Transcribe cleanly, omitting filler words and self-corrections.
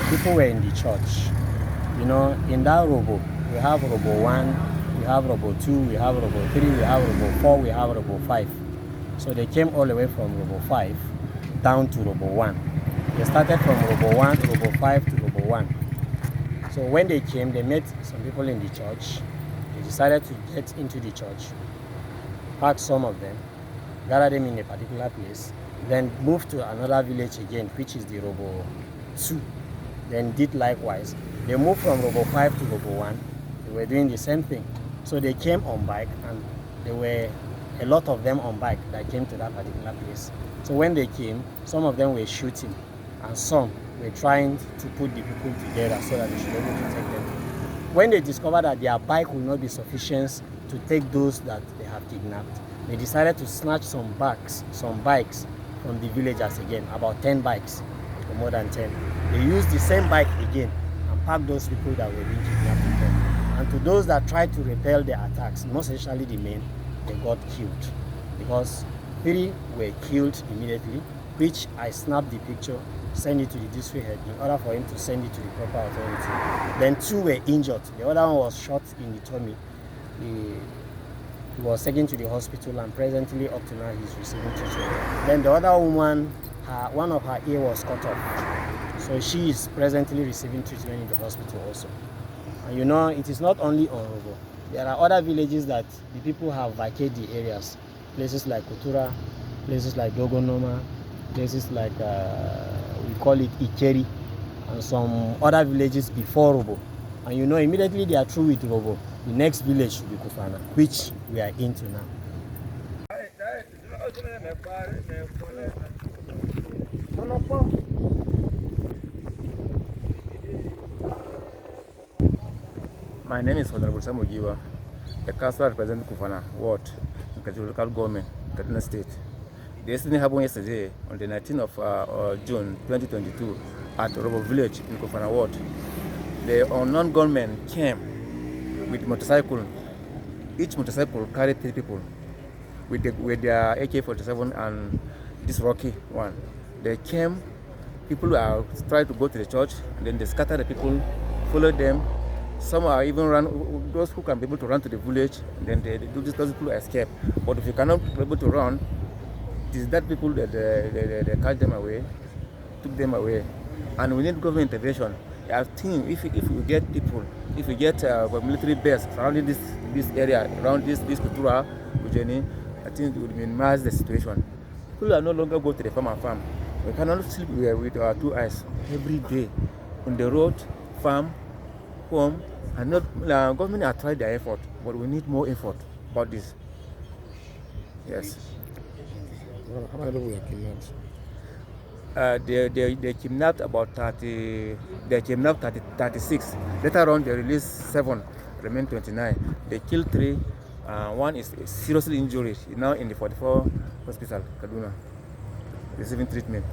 people were in the church. You know, in that robo, we have robo 1, we have robo 2, we have robo 3, we have robo 4, we have robo 5. So they came all the way from robo 5 down to robo 1. They started from robo 1, robo 5 to robo 1. So when they came, they met some people in the church. They decided to get into the church, pack some of them, gather them in a particular place, then move to another village again, which is the robo 2. Then did likewise. They moved from robo 5 to robo 1. They were doing the same thing. So they came on bike, and there were a lot of them on bike that came to that particular place. So when they came, some of them were shooting, and some were trying to put the people together so that they should be able to take them. When they discovered that their bike will not be sufficient to take those that they have kidnapped, they decided to snatch some bikes from the villagers again, about 10 bikes or more than 10. They used the same bike again and packed those people that were being kidnapped with them. And to those that tried to repel the attacks, most especially the men, they got killed, because 3 were killed immediately, which I snapped the picture, send it to the district head in order for him to send it to the proper authority. Then 2 were injured. The other one was shot in the tummy. He was taken to the hospital, and presently up to now he's receiving treatment. Then the other woman, one of her ear was cut off. So she is presently receiving treatment in the hospital also. And you know, it is not only on Robo. There are other villages that the people have vacated the areas. Places like Kutura, places like Dogonoma, places like we call it Ikeri, and some other villages before Robo. And you know, immediately they are through with Robo, the next village should be Kufana, which we are into now. My name is Honorable Samugiwa, the councillor representing Kufana Ward in Kajuru local government, Kaduna State. The incident happened yesterday on the 19th of June 2022 at Robo Village in Kufana Ward. The unknown gunmen came with motorcycle. Each motorcycle carried 3 people with their AK-47 and this rocky one. They came, people tried to go to the church, and then they scattered the people, followed them. Some are even run, those who can be able to run to the village, then those people escape. But if you cannot be able to run, it is that people that they catch them away, took them away. And we need government intervention. I think if we get people, if we get military base surrounding this area, around this Kutura, Ujeni, I think it would minimize the situation. People are no longer go to the farm. We cannot sleep with our 2 eyes every day on the road, farm, home, and not government have tried their effort, but we need more effort about this. Yes. How many people were kidnapped? They kidnapped about 30. They kidnapped 36. Later on, they released 7, remain 29. They killed 3. One is seriously injured. He's now in the 44 hospital, Kaduna, receiving treatment.